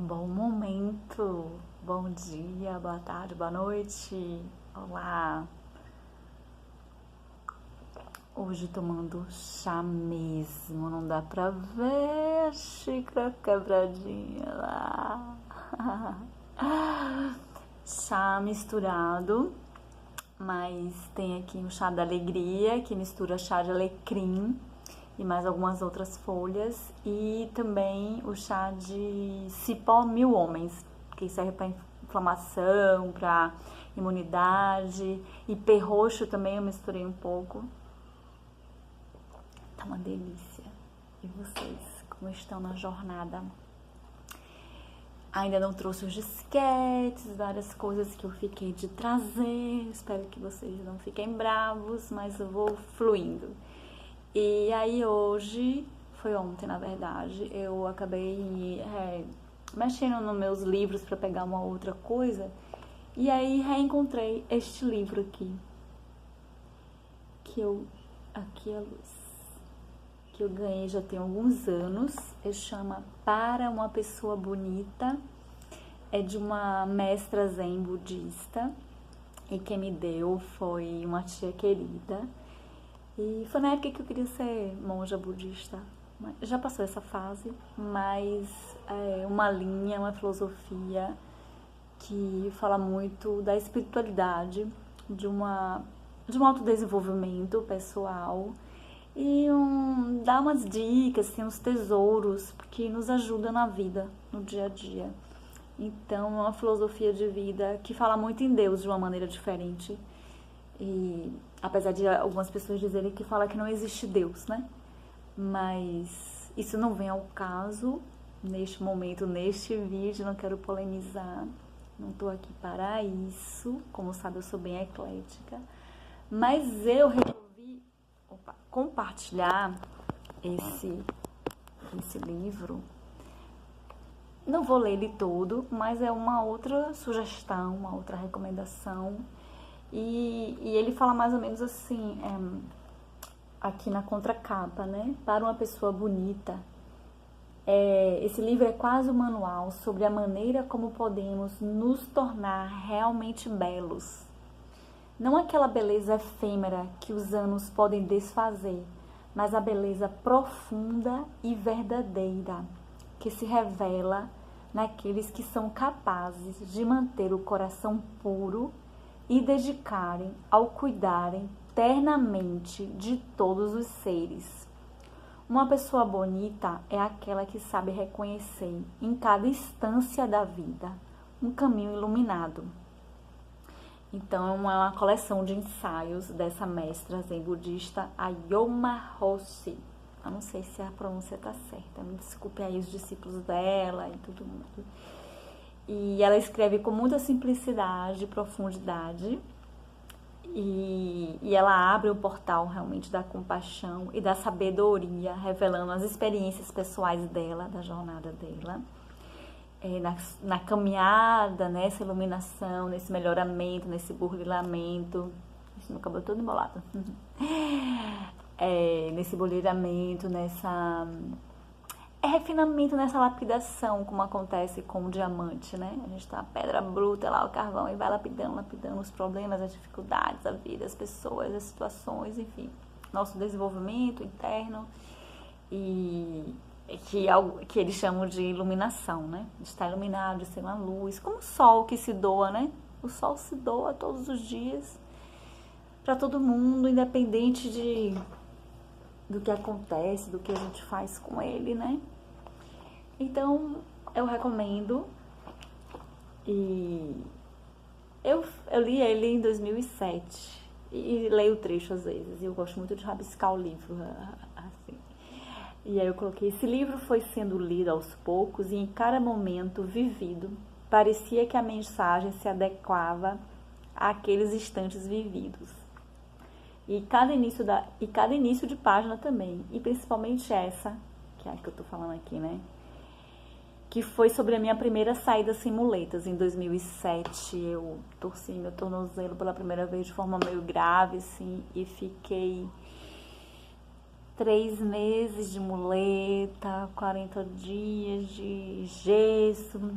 Bom momento, bom dia, boa tarde, boa noite. Olá, hoje tomando chá mesmo, não dá pra ver a xícara quebradinha lá. Chá misturado, mas tem aqui o chá da alegria, que mistura chá de alecrim e mais algumas outras folhas, e também o chá de cipó mil homens, que serve para inflamação, para imunidade, e perroxo também eu misturei um pouco. Tá uma delícia. E vocês, como estão na jornada? Ainda não trouxe os disquetes, várias coisas que eu fiquei de trazer. Espero que vocês não fiquem bravos, mas eu vou fluindo. E aí hoje, foi ontem na verdade, eu acabei mexendo nos meus livros para pegar uma outra coisa. E aí reencontrei este livro aqui, aqui é a luz, que eu ganhei já tem alguns anos. Ele chama Para uma Pessoa Bonita, é de uma mestra zen budista, e quem me deu foi uma tia querida. E foi na época que eu queria ser monja budista. Já passou essa fase, mas é uma linha, uma filosofia que fala muito da espiritualidade, de um autodesenvolvimento pessoal, e dá umas dicas, tem uns tesouros que nos ajudam na vida, no dia a dia. Então é uma filosofia de vida que fala muito em Deus de uma maneira diferente. E apesar de algumas pessoas dizerem que fala que não existe Deus, né? Mas isso não vem ao caso neste momento, neste vídeo. Não quero polemizar, não tô aqui para isso. Como sabe, eu sou bem eclética. Mas eu resolvi compartilhar esse livro. Não vou ler ele todo, mas é uma outra sugestão, uma outra recomendação. E ele fala mais ou menos assim, aqui na contracapa, né? Para uma pessoa bonita. Esse livro é quase um manual sobre a maneira como podemos nos tornar realmente belos. Não aquela beleza efêmera que os anos podem desfazer, mas a beleza profunda e verdadeira, que se revela naqueles que são capazes de manter o coração puro e dedicarem ao cuidarem ternamente de todos os seres. Uma pessoa bonita é aquela que sabe reconhecer em cada instância da vida um caminho iluminado. Então é uma coleção de ensaios dessa mestra zen budista, Ayoma Hoshi. Eu não sei se a pronúncia está certa, me desculpe aí os discípulos dela e todo mundo. E ela escreve com muita simplicidade e profundidade. E ela abre o portal realmente da compaixão e da sabedoria, revelando as experiências pessoais dela, da jornada dela. Na caminhada, nessa iluminação, nesse melhoramento, nesse burilamento. Esse meu cabelo todo embolado. Nesse burilamento, nessa... refinamento, nessa lapidação, como acontece com o diamante, né? A gente tá a pedra bruta lá, o carvão, e vai lapidando os problemas, as dificuldades, a vida, as pessoas, as situações, enfim. Nosso desenvolvimento interno, e que eles chamam de iluminação, né? De estar iluminado, de ser uma luz, como o sol que se doa, né? O sol se doa todos os dias para todo mundo, independente do que acontece, do que a gente faz com ele, né? Então, eu recomendo. E eu li ele em 2007 e leio trecho às vezes, e eu gosto muito de rabiscar o livro, assim. E aí eu coloquei: esse livro foi sendo lido aos poucos, e em cada momento vivido parecia que a mensagem se adequava àqueles instantes vividos. E cada início de página também, e principalmente essa, que é a que eu tô falando aqui, né? Que foi sobre a minha primeira saída sem muletas. Em 2007, eu torci meu tornozelo pela primeira vez de forma meio grave, assim, e fiquei 3 meses de muleta, 40 dias de gesso.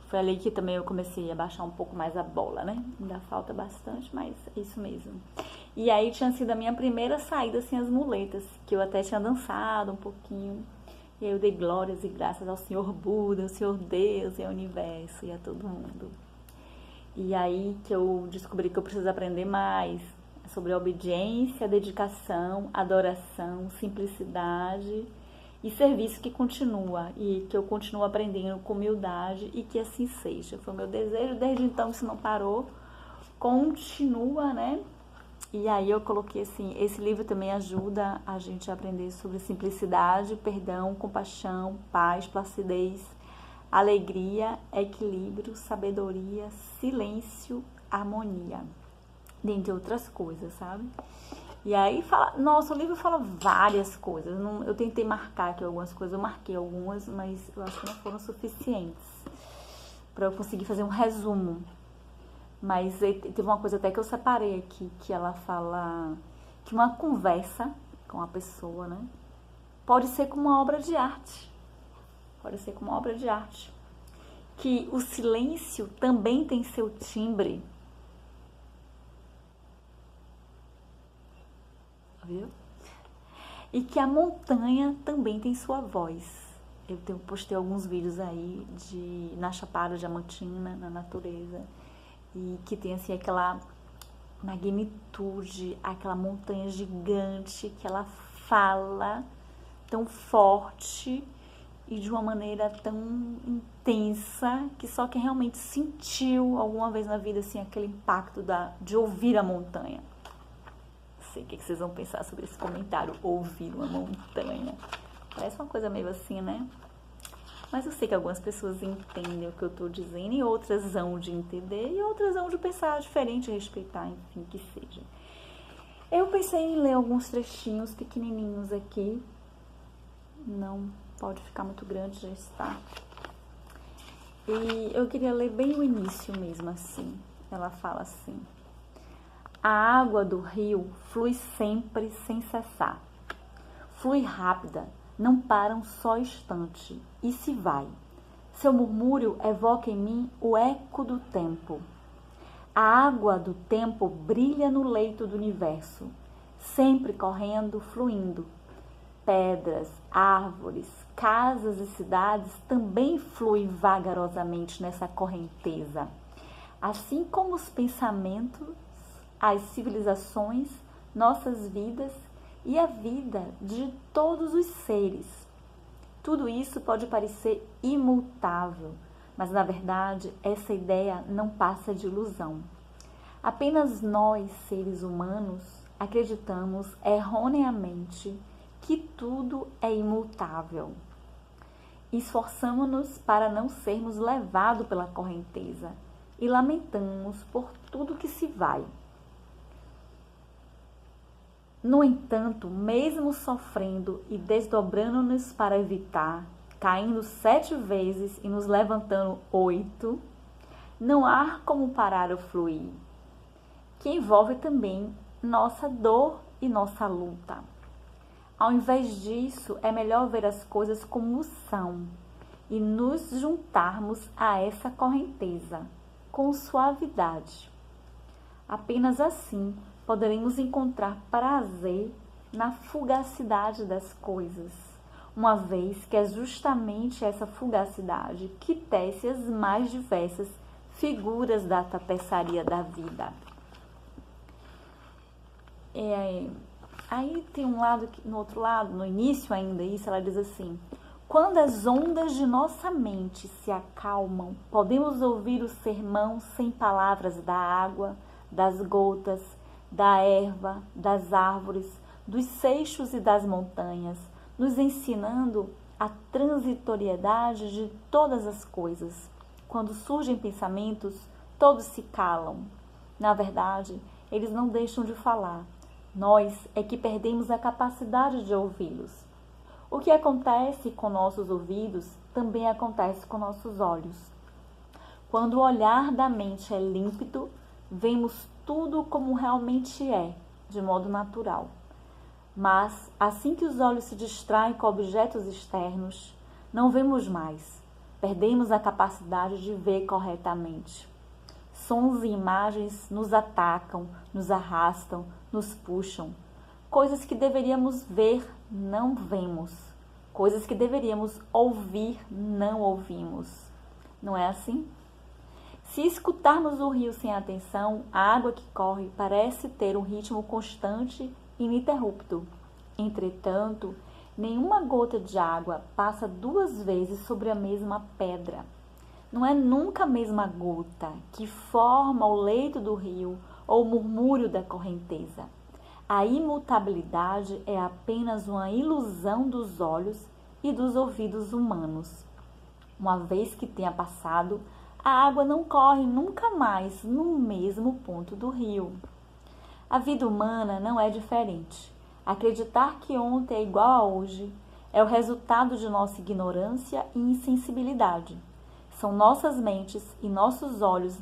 Foi ali que também eu comecei a baixar um pouco mais a bola, né? Ainda falta bastante, mas é isso mesmo. E aí tinha sido a minha primeira saída sem as muletas, que eu até tinha dançado um pouquinho. E aí eu dei glórias e graças ao Senhor Buda, ao Senhor Deus e ao universo e a todo mundo. E aí que eu descobri que eu preciso aprender mais sobre obediência, dedicação, adoração, simplicidade e serviço que continua. E que eu continuo aprendendo com humildade e que assim seja. Foi o meu desejo, desde então isso não parou, continua, né? E aí eu coloquei assim, esse livro também ajuda a gente a aprender sobre simplicidade, perdão, compaixão, paz, placidez, alegria, equilíbrio, sabedoria, silêncio, harmonia, dentre outras coisas, sabe? E aí fala, nossa, o livro fala várias coisas. Eu tentei marcar aqui algumas coisas, eu marquei algumas, mas eu acho que não foram suficientes para eu conseguir fazer um resumo. Mas teve uma coisa até que eu separei aqui, que ela fala que uma conversa com a pessoa, né, pode ser como uma obra de arte. Pode ser como uma obra de arte. Que o silêncio também tem seu timbre. Viu? E que a montanha também tem sua voz. Eu postei alguns vídeos aí na Chapada Diamantina, na natureza. E que tem assim aquela magnitude, aquela montanha gigante que ela fala tão forte e de uma maneira tão intensa que só quem realmente sentiu alguma vez na vida assim aquele impacto de ouvir a montanha. Não sei o que vocês vão pensar sobre esse comentário, ouvir uma montanha. Parece uma coisa meio assim, né? Mas eu sei que algumas pessoas entendem o que eu estou dizendo e outras vão de entender e outras vão de pensar diferente, respeitar, enfim, que seja. Eu pensei em ler alguns trechinhos pequenininhos aqui. Não pode ficar muito grande, já está. E eu queria ler bem o início mesmo, assim. Ela fala assim: a água do rio flui sempre sem cessar. Flui rápida, não para um só instante, e se vai. Seu murmúrio evoca em mim o eco do tempo. A água do tempo brilha no leito do universo, sempre correndo, fluindo. Pedras, árvores, casas e cidades também fluem vagarosamente nessa correnteza. Assim como os pensamentos, as civilizações, nossas vidas e a vida de todos os seres. Tudo isso pode parecer imutável, mas na verdade essa ideia não passa de ilusão. Apenas nós, seres humanos, acreditamos erroneamente que tudo é imutável. Esforçamo-nos para não sermos levados pela correnteza e lamentamos por tudo que se vai. No entanto, mesmo sofrendo e desdobrando-nos para evitar, caindo 7 vezes e nos levantando 8, não há como parar o fluir, que envolve também nossa dor e nossa luta. Ao invés disso, é melhor ver as coisas como são e nos juntarmos a essa correnteza com suavidade. Apenas assim poderemos encontrar prazer na fugacidade das coisas, uma vez que é justamente essa fugacidade que tece as mais diversas figuras da tapeçaria da vida. Aí tem um lado, no outro lado, no início ainda, isso ela diz assim: quando as ondas de nossa mente se acalmam, podemos ouvir o sermão sem palavras da água, das gotas, da erva, das árvores, dos seixos e das montanhas, nos ensinando a transitoriedade de todas as coisas. Quando surgem pensamentos, todos se calam. Na verdade, eles não deixam de falar. Nós é que perdemos a capacidade de ouvi-los. O que acontece com nossos ouvidos também acontece com nossos olhos. Quando o olhar da mente é límpido, vemos tudo como realmente é, de modo natural. Mas, assim que os olhos se distraem com objetos externos, não vemos mais. Perdemos a capacidade de ver corretamente. Sons e imagens nos atacam, nos arrastam, nos puxam. Coisas que deveríamos ver, não vemos. Coisas que deveríamos ouvir, não ouvimos. Não é assim? Se escutarmos o rio sem atenção, a água que corre parece ter um ritmo constante e ininterrupto. Entretanto, nenhuma gota de água passa 2 vezes sobre a mesma pedra. Não é nunca a mesma gota que forma o leito do rio ou o murmúrio da correnteza. A imutabilidade é apenas uma ilusão dos olhos e dos ouvidos humanos. Uma vez que tenha passado, a água não corre nunca mais no mesmo ponto do rio. A vida humana não é diferente. Acreditar que ontem é igual a hoje é o resultado de nossa ignorância e insensibilidade. São nossas mentes e nossos olhos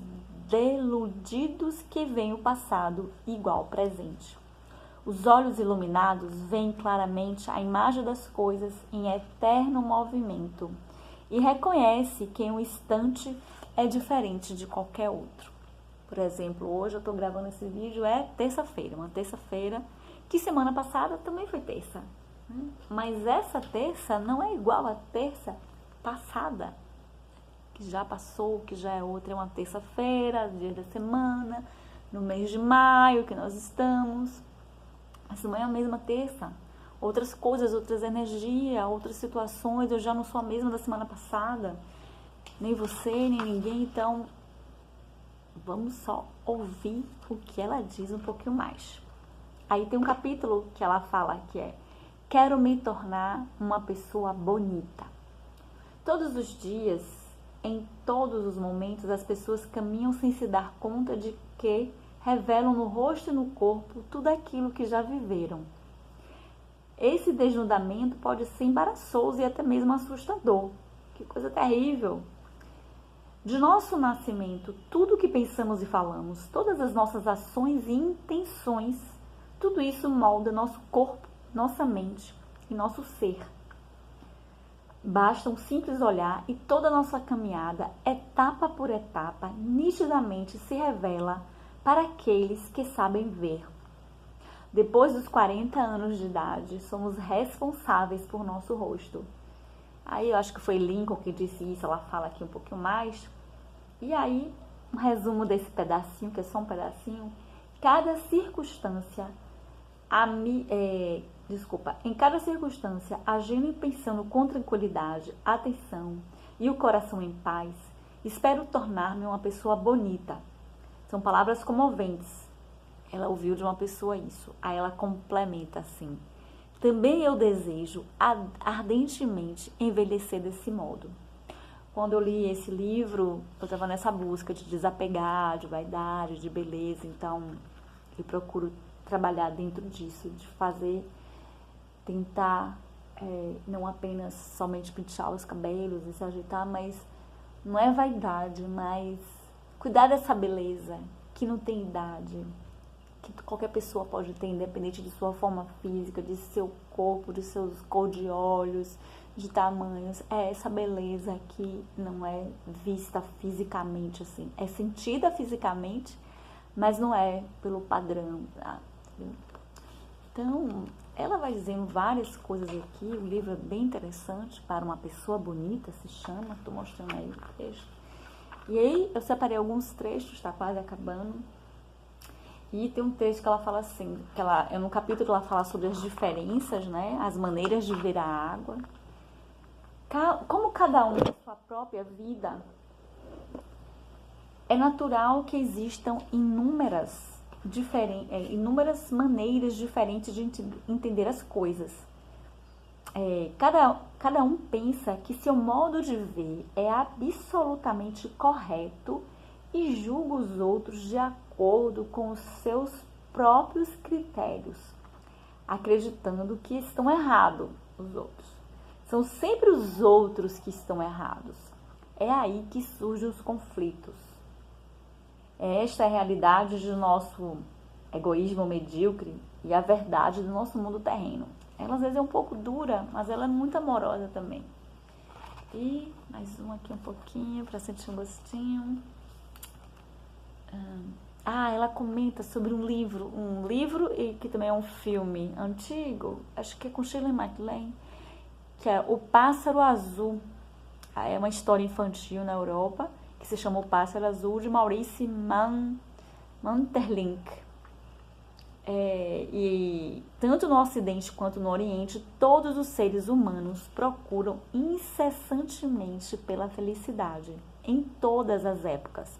deludidos que veem o passado igual ao presente. Os olhos iluminados veem claramente a imagem das coisas em eterno movimento e reconhece que em um instante é diferente de qualquer outro. Por exemplo, hoje eu estou gravando esse vídeo, é terça-feira, uma terça-feira, que semana passada também foi terça. Mas essa terça não é igual à terça passada, que já passou, que já é outra, é uma terça-feira, dia da semana, no mês de maio que nós estamos. Mas não é a mesma terça. Outras coisas, outras energias, outras situações, eu já não sou a mesma da semana passada. Nem você, nem ninguém, então vamos só ouvir o que ela diz um pouquinho mais. Aí tem um capítulo que ela fala que é: quero me tornar uma pessoa bonita. Todos os dias, em todos os momentos, as pessoas caminham sem se dar conta de que revelam no rosto e no corpo tudo aquilo que já viveram. Esse desnudamento pode ser embaraçoso e até mesmo assustador. Que coisa terrível! De nosso nascimento, tudo o que pensamos e falamos, todas as nossas ações e intenções, tudo isso molda nosso corpo, nossa mente e nosso ser. Basta um simples olhar e toda a nossa caminhada, etapa por etapa, nitidamente se revela para aqueles que sabem ver. Depois dos 40 anos de idade, somos responsáveis por nosso rosto. Aí eu acho que foi Lincoln que disse isso, ela fala aqui um pouquinho mais. E aí, um resumo desse pedacinho, que é só um pedacinho. Cada circunstância, em cada circunstância, agindo e pensando com tranquilidade, atenção e o coração em paz, espero tornar-me uma pessoa bonita. São palavras comoventes. Ela ouviu de uma pessoa isso. Aí ela complementa assim: também eu desejo ardentemente envelhecer desse modo. Quando eu li esse livro, eu estava nessa busca de desapegar, de vaidade, de beleza. Então, eu procuro trabalhar dentro disso, de fazer, tentar não apenas somente pentear os cabelos e se ajeitar, mas não é vaidade, mas cuidar dessa beleza que não tem idade, que qualquer pessoa pode ter, independente de sua forma física, de seu corpo, de seus cor de olhos, de tamanhos. É essa beleza que não é vista fisicamente, assim. É sentida fisicamente, mas não é pelo padrão. Tá? Então, ela vai dizendo várias coisas aqui. O livro é bem interessante, Para uma Pessoa Bonita, se chama. Estou mostrando aí o texto. E aí, eu separei alguns trechos, está quase acabando. E tem um texto que ela fala assim, no capítulo ela fala sobre as diferenças, né? As maneiras de ver a água. Como cada um tem sua própria vida, é natural que existam inúmeras maneiras diferentes de entender as coisas. Cada um pensa que seu modo de ver é absolutamente correto e julga os outros de acordo com os seus próprios critérios, acreditando que estão errados os outros. São sempre os outros que estão errados. É aí que surgem os conflitos. Esta é a realidade de nosso egoísmo medíocre e a verdade do nosso mundo terreno. Ela às vezes é um pouco dura, mas ela é muito amorosa também. E mais um aqui um pouquinho para sentir um gostinho. Ela comenta sobre um livro e que também é um filme antigo, acho que é com Shirley MacLaine, que é O Pássaro Azul. É uma história infantil na Europa, que se chama O Pássaro Azul, de Maurice Maeterlinck. E tanto no Ocidente quanto no Oriente, todos os seres humanos procuram incessantemente pela felicidade, em todas as épocas.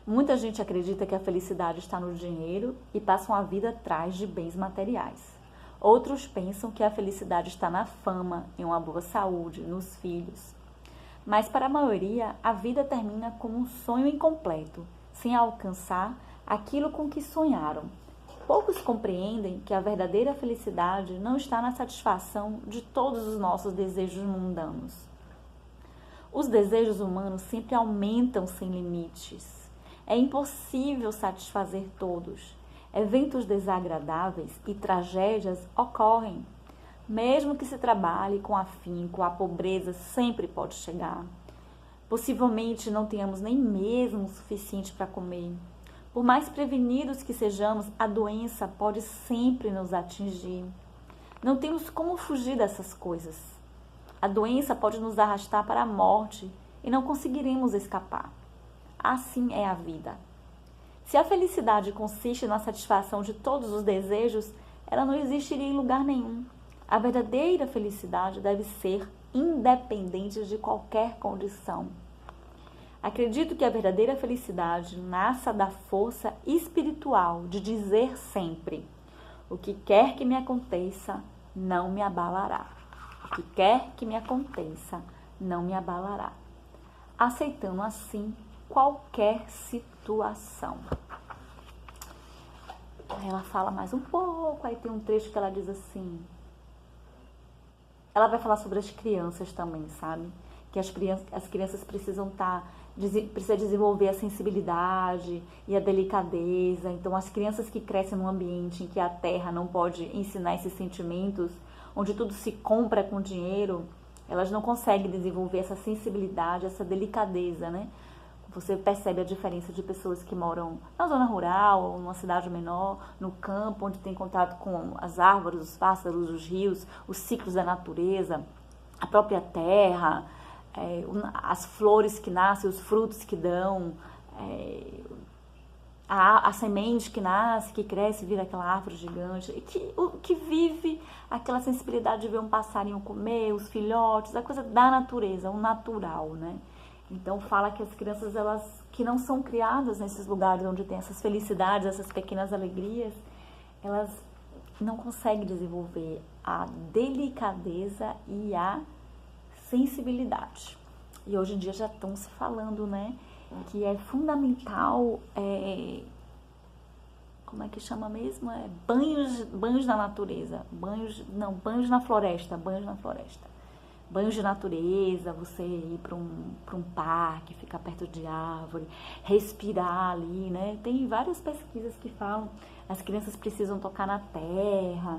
Muita gente acredita que a felicidade está no dinheiro e passam a vida atrás de bens materiais. Outros pensam que a felicidade está na fama, em uma boa saúde, nos filhos. Mas para a maioria, a vida termina como um sonho incompleto, sem alcançar aquilo com que sonharam. Poucos compreendem que a verdadeira felicidade não está na satisfação de todos os nossos desejos mundanos. Os desejos humanos sempre aumentam sem limites. É impossível satisfazer todos. Eventos desagradáveis e tragédias ocorrem. Mesmo que se trabalhe com afinco, a pobreza sempre pode chegar. Possivelmente não tenhamos nem mesmo o suficiente para comer. Por mais prevenidos que sejamos, a doença pode sempre nos atingir. Não temos como fugir dessas coisas. A doença pode nos arrastar para a morte e não conseguiremos escapar. Assim é a vida. Se a felicidade consiste na satisfação de todos os desejos, ela não existiria em lugar nenhum. A verdadeira felicidade deve ser independente de qualquer condição. Acredito que a verdadeira felicidade nasça da força espiritual de dizer sempre: o que quer que me aconteça, não me abalará. O que quer que me aconteça, não me abalará. Aceitando assim qualquer situação. Ela fala mais um pouco, aí tem um trecho que ela diz assim. Ela vai falar sobre as crianças também, sabe? Que as crianças precisam precisa desenvolver a sensibilidade e a delicadeza. Então, as crianças que crescem num ambiente em que a terra não pode ensinar esses sentimentos, onde tudo se compra com dinheiro, elas não conseguem desenvolver essa sensibilidade, essa delicadeza, né? Você percebe a diferença de pessoas que moram na zona rural ou numa cidade menor, no campo, onde tem contato com as árvores, os pássaros, os rios, os ciclos da natureza, a própria terra, as flores que nascem, os frutos que dão, a semente que nasce, que cresce, vira aquela árvore gigante, e que vive aquela sensibilidade de ver um passarinho comer, os filhotes, a coisa da natureza, o natural, né? Então fala que as crianças, elas que não são criadas nesses lugares onde tem essas felicidades, essas pequenas alegrias, elas não conseguem desenvolver a delicadeza e a sensibilidade. E hoje em dia já estão se falando, né, que é fundamental, como é que chama mesmo? Banhos na natureza, banhos na floresta. Banhos de natureza, você ir para um parque, ficar perto de árvore, respirar ali, né? Tem várias pesquisas que falam, as crianças precisam tocar na terra.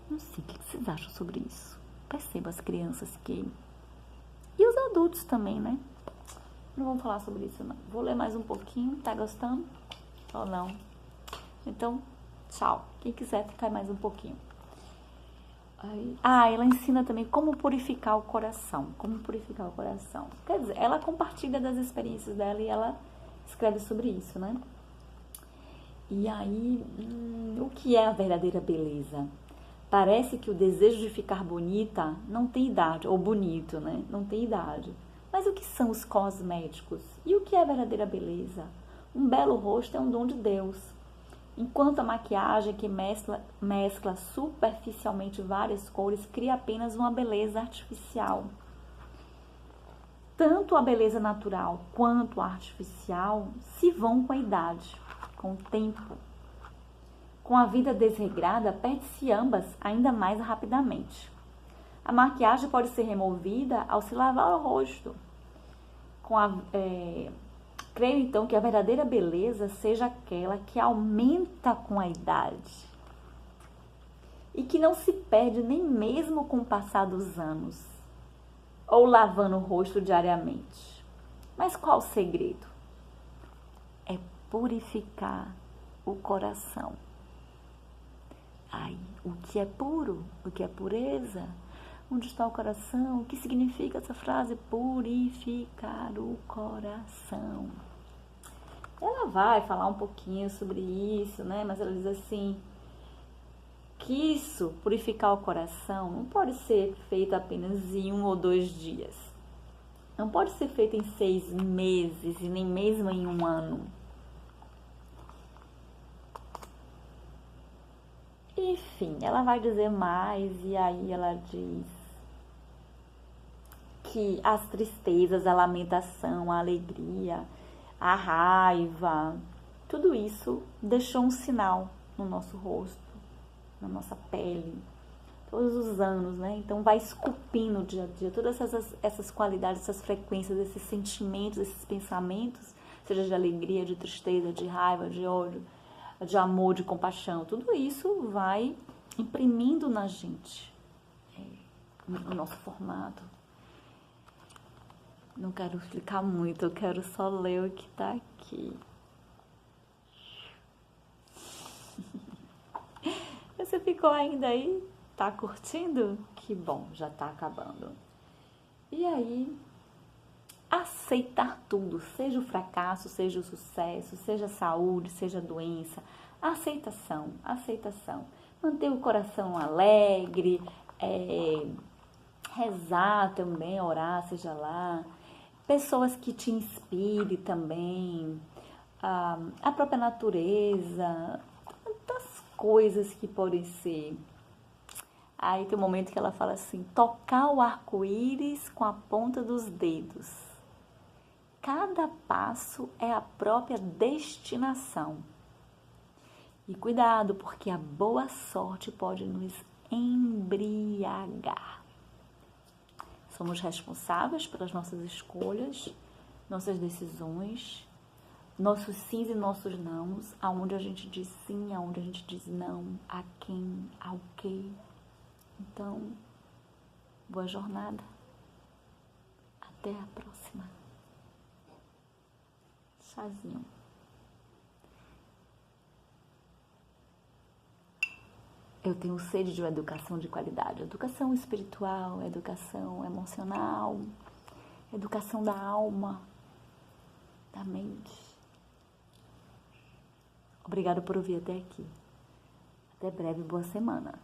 Não sei, o que vocês acham sobre isso? Perceba as crianças que... E os adultos também, né? Não vamos falar sobre isso, não. Vou ler mais um pouquinho, tá gostando? Ou não? Então, tchau. Quem quiser ficar mais um pouquinho. Ela ensina também como purificar o coração. Quer dizer, ela compartilha das experiências dela e ela escreve sobre isso, né? E aí, o que é a verdadeira beleza? Parece que o desejo de ficar bonita não tem idade, ou bonito, né? Não tem idade. Mas o que são os cosméticos? E o que é a verdadeira beleza? Um belo rosto é um dom de Deus. Enquanto a maquiagem que mescla superficialmente várias cores cria apenas uma beleza artificial. Tanto a beleza natural quanto a artificial se vão com a idade, com o tempo. Com a vida desregrada, perde-se ambas ainda mais rapidamente. A maquiagem pode ser removida ao se lavar o rosto. Creio então que a verdadeira beleza seja aquela que aumenta com a idade e que não se perde nem mesmo com o passar dos anos ou lavando o rosto diariamente. Mas qual o segredo? É purificar o coração. Ai, o que é puro? O que é pureza? Onde está o coração? O que significa essa frase? Purificar o coração. Ela vai falar um pouquinho sobre isso, né? Mas ela diz assim, que isso, purificar o coração, não pode ser feito apenas em 1 ou 2 dias. Não pode ser feito em 6 meses e nem mesmo em 1 ano. Enfim, ela vai dizer mais e aí ela diz que as tristezas, a lamentação, a alegria, a raiva, tudo isso deixou um sinal no nosso rosto, na nossa pele, todos os anos, né? Então vai esculpindo dia a dia todas essas qualidades, essas frequências, esses sentimentos, esses pensamentos, seja de alegria, de tristeza, de raiva, de ódio, de amor, de compaixão, tudo isso vai imprimindo na gente o nosso formato. Não quero explicar muito, eu quero só ler o que tá aqui. Você ficou ainda aí? Tá curtindo? Que bom, já tá acabando. E aí, aceitar tudo, seja o fracasso, seja o sucesso, seja a saúde, seja a doença. Aceitação, aceitação. Manter o coração alegre, rezar também, orar, seja lá. Pessoas que te inspirem também, a própria natureza, tantas coisas que podem ser. Aí tem um momento que ela fala assim, tocar o arco-íris com a ponta dos dedos. Cada passo é a própria destinação. E cuidado, porque a boa sorte pode nos embriagar. Somos responsáveis pelas nossas escolhas, nossas decisões, nossos sims e nossos nãos, aonde a gente diz sim, aonde a gente diz não, a quem, ao quê. Então, boa jornada. Até a próxima. Chazinho. Eu tenho sede de uma educação de qualidade. Educação espiritual, educação emocional, educação da alma, da mente. Obrigada por ouvir até aqui. Até breve, boa semana.